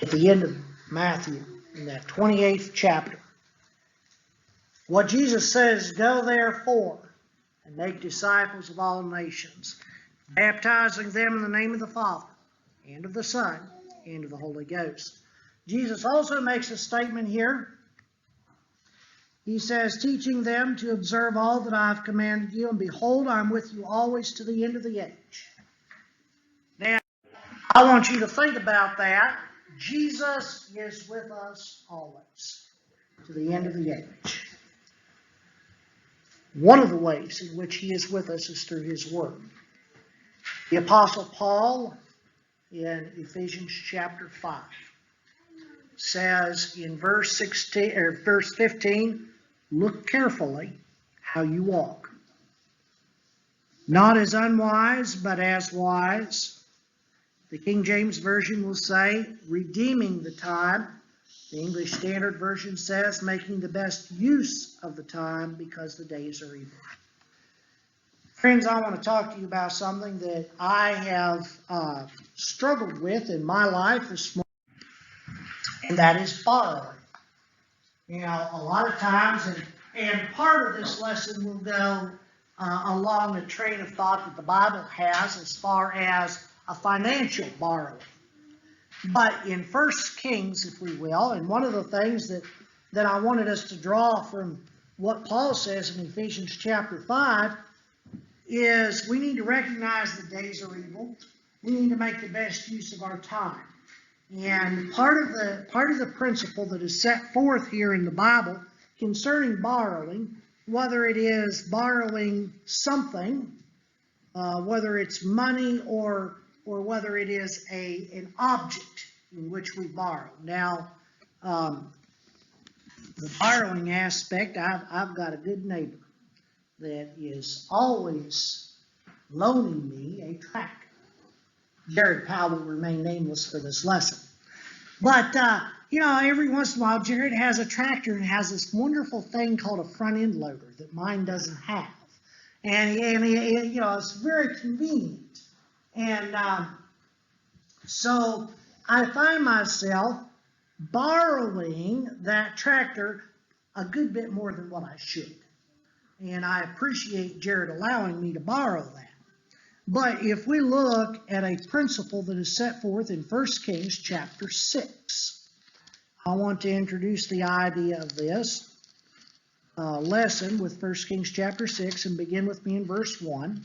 at the end of Matthew, in that 28th chapter. What Jesus says, go therefore and make disciples of all nations, baptizing them in the name of the Father, and of the Son, and of the Holy Ghost. Jesus also makes a statement here. He says, teaching them to observe all that I have commanded you, and behold, I am with you always to the end of the age. Now, I want you to think about that. Jesus is with us always, to the end of the age. One of the ways in which he is with us is through his word. The Apostle Paul, in Ephesians chapter 5, says in verse 15, look carefully how you walk, not as unwise, but as wise. The King James Version will say, redeeming the time. The English Standard Version says, making the best use of the time because the days are evil. Friends, I want to talk to you about something that I have struggled with in my life this morning, and that is borrowing. You know, a lot of times, and part of this lesson will go along the train of thought that the Bible has as far as a financial borrowing. But in 1 Kings, if we will, and one of the things that I wanted us to draw from what Paul says in Ephesians chapter 5 is we need to recognize the days are evil. We need to make the best use of our time. And part of the principle that is set forth here in the Bible concerning borrowing, whether it is borrowing something, whether it's money or whether it is an object in which we borrow. Now, the borrowing aspect, I've got a good neighbor that is always loaning me a tractor. Jared Powell will remain nameless for this lesson. But, you know, every once in a while, Jared has a tractor and has this wonderful thing called a front end loader that mine doesn't have. And you know, it's very convenient. And so I find myself borrowing that tractor a good bit more than what I should. And I appreciate Jared allowing me to borrow that. But if we look at a principle that is set forth in 1 Kings chapter 6, I want to introduce the idea of this lesson with 1 Kings chapter 6 and begin with me in verse 1.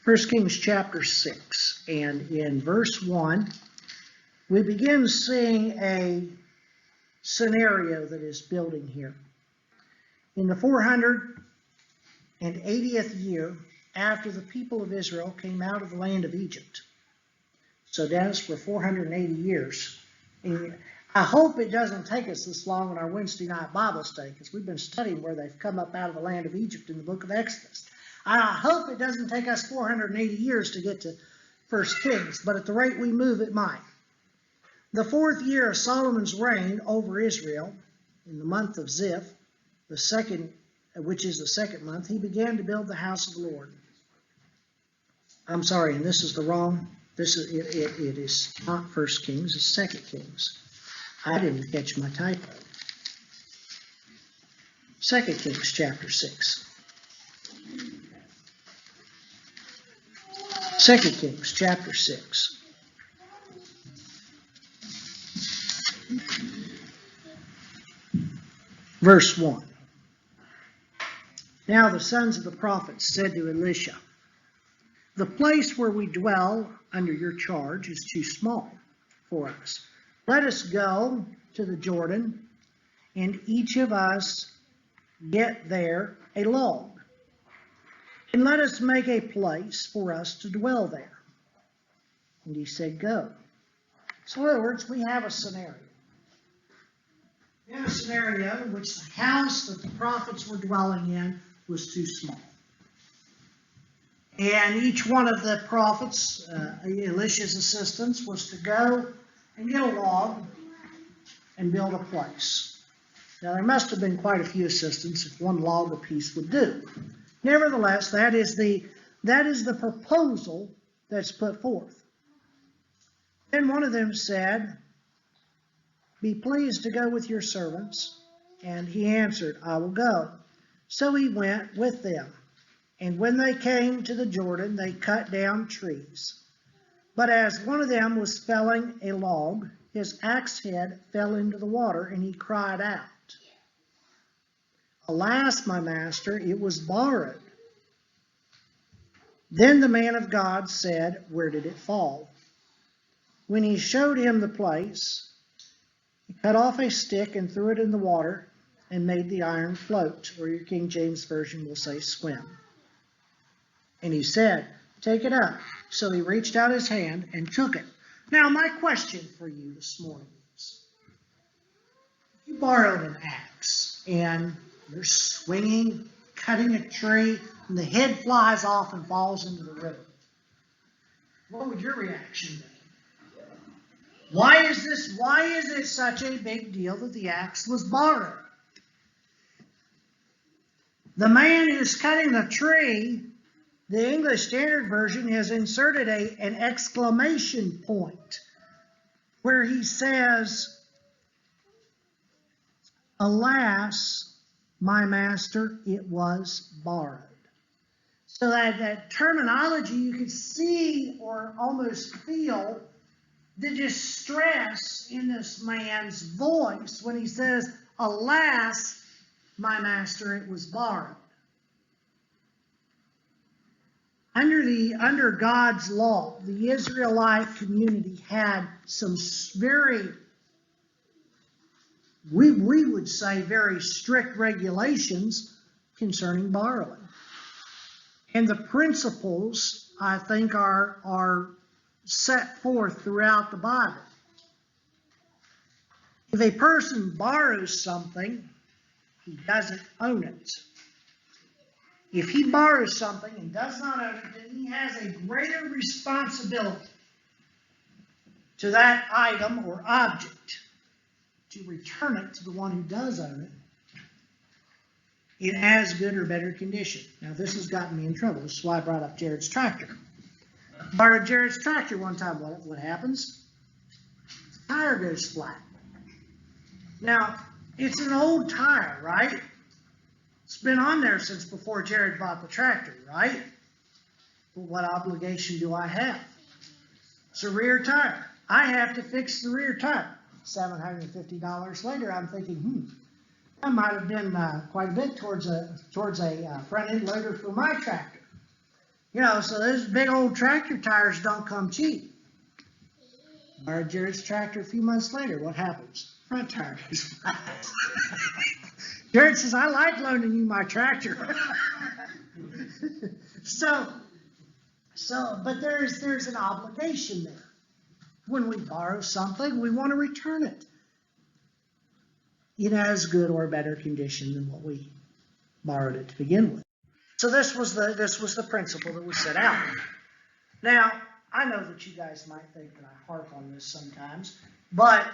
1 Kings chapter 6, and in verse 1, we begin seeing a scenario that is building here. In the 480th year after the people of Israel came out of the land of Egypt, so Dennis, for 480 years, and I hope it doesn't take us this long in our Wednesday night Bible study, because we've been studying where they've come up out of the land of Egypt in the book of Exodus. I hope it doesn't take us 480 years to get to 1 Kings, but at the rate we move, it might. The 4th year of Solomon's reign over Israel, in the month of Ziph, which is the second month, he began to build the house of the Lord. I'm sorry, and this is the wrong. It is not 1 Kings, it's 2 Kings. I didn't catch my typo. 2 Kings chapter 6. 2 Kings chapter 6. Verse 1. Now the sons of the prophets said to Elisha, the place where we dwell under your charge is too small for us. Let us go to the Jordan, and each of us get there a log, and let us make a place for us to dwell there. And he said, go. So in other words, we have a scenario. We have a scenario in which the house that the prophets were dwelling in was too small. And each one of the prophets, Elisha's assistants, was to go and get a log and build a place. Now, there must have been quite a few assistants if one log apiece would do. Nevertheless, that is the That is the proposal that's put forth. Then one of them said, "Be pleased to go with your servants." And he answered, "I will go." So he went with them. And when they came to the Jordan, they cut down trees. But as one of them was felling a log, his axe head fell into the water, and he cried out, "Alas, my master, it was borrowed." Then the man of God said, "Where did it fall?" When he showed him the place, he cut off a stick and threw it in the water and made the iron float, or your King James Version will say swim. And he said, "Take it up." So he reached out his hand and took it. Now my question for you this morning is, you borrowed an axe and you're swinging, cutting a tree, and the head flies off and falls into the river. What would your reaction be? Why is it such a big deal that the axe was borrowed? The man who's cutting the tree, the English Standard Version has inserted an exclamation point where he says, "Alas, my master, it was borrowed." So that terminology, you could see or almost feel the distress in this man's voice when he says, "Alas, my master, it was borrowed." Under God's law, the Israelite community had some very, we would say, very strict regulations concerning borrowing. And the principles, I think, are set forth throughout the Bible. If a person borrows something, he doesn't own it. If he borrows something and does not own it, then he has a greater responsibility to that item or object to return it to the one who does own it in as good or better condition. Now, this has gotten me in trouble. This is why I brought up Jared's tractor. I borrowed Jared's tractor one time. What happens? The tire goes flat. Now, it's an old tire, right? It's been on there since before Jared bought the tractor, right? But what obligation do I have? It's a rear tire. I have to fix the rear tire. $750 later, I'm thinking, that might have been quite a bit towards a front end loader for my tractor. You know, so those big old tractor tires don't come cheap. Borrowed Jared's tractor a few months later. What happens? Front tire goes flat. Jared says, "I like loaning you my tractor." But there's an obligation there. When we borrow something, we want to return it in as good or better condition than what we borrowed it to begin with. So this was the principle that was set out. Now, I know that you guys might think that I harp on this sometimes, but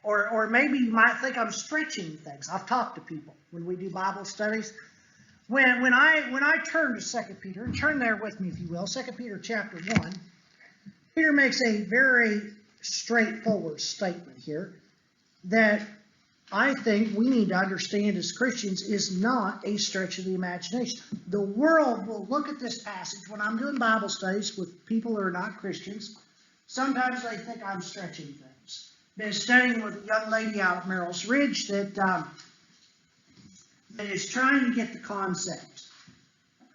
or maybe you might think I'm stretching things. I've talked to people when we do Bible studies. When I turn to 2 Peter, and turn there with me if you will, 2 Peter chapter 1, Peter makes a very straightforward statement here that I think we need to understand as Christians is not a stretch of the imagination. The world will look at this passage when I'm doing Bible studies with people who are not Christians. Sometimes they think I'm stretching things. Been studying with a young lady out at Merrill's Ridge that is trying to get the concept.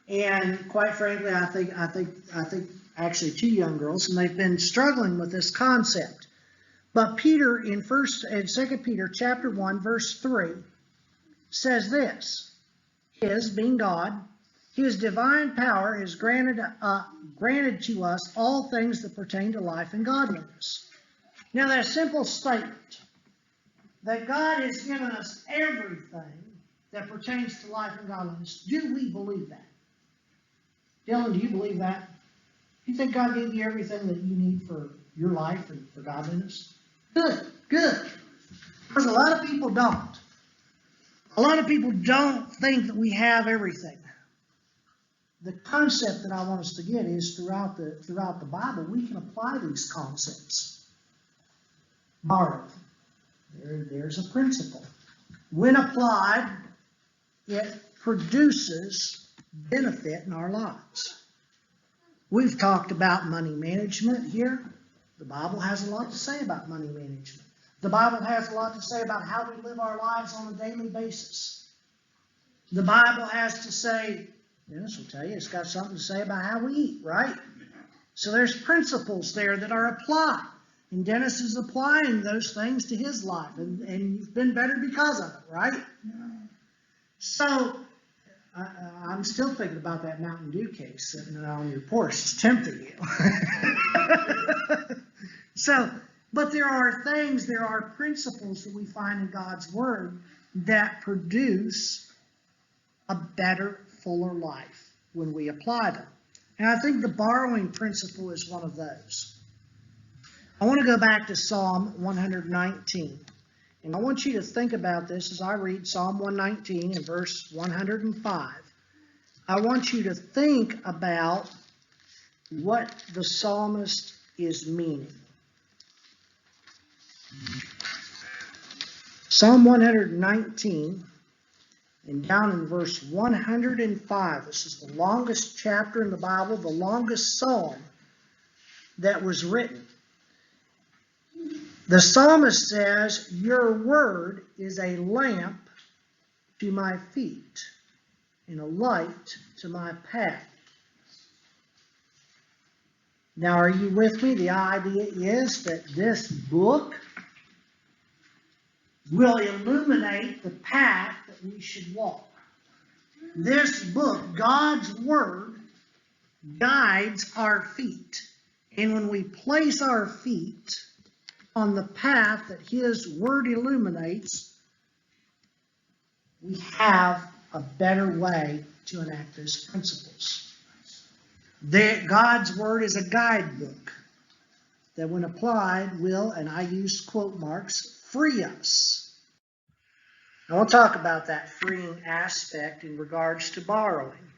And quite frankly, I think actually two young girls, and they've been struggling with this concept. But Peter in 2 Peter chapter 1 verse 3 says this: His, being God, His divine power has granted to us all things that pertain to life and godliness. Now that simple statement that God has given us everything that pertains to life and godliness, do we believe that? Dylan, do you believe that? Do you think God gave you everything that you need for your life and for godliness? Good. Because a lot of people don't. A lot of people don't think that we have everything. the concept that I want us to get is throughout the Bible, we can apply these concepts. Borrow. There's a principle. When applied, it produces benefit in our lives. We've talked about money management here. The Bible has a lot to say about money management. The Bible has a lot to say about how we live our lives on a daily basis. The Bible has to say, Dennis will tell you, it's got something to say about how we eat, right? So there's principles there that are applied. And Dennis is applying those things to his life. And you've been better because of it, right? So I'm still thinking about that Mountain Dew case sitting on your porch. It's tempting you. But there are principles that we find in God's Word that produce a better, fuller life when we apply them. And I think the borrowing principle is one of those. I want to go back to Psalm 119. And I want you to think about this as I read Psalm 119 and verse 105. I want you to think about what the psalmist is meaning. Psalm 119, and down in verse 105, this is the longest chapter in the Bible, the longest psalm that was written. The psalmist says, "Your word is a lamp to my feet and a light to my path." Now, are you with me? The idea is that this book will illuminate the path that we should walk. This book, God's Word, guides our feet. And when we place our feet on the path that His Word illuminates, we have a better way to enact those principles. God's Word is a guidebook that when applied will, and I use quote marks, free us. I want to talk about that freeing aspect in regards to borrowing.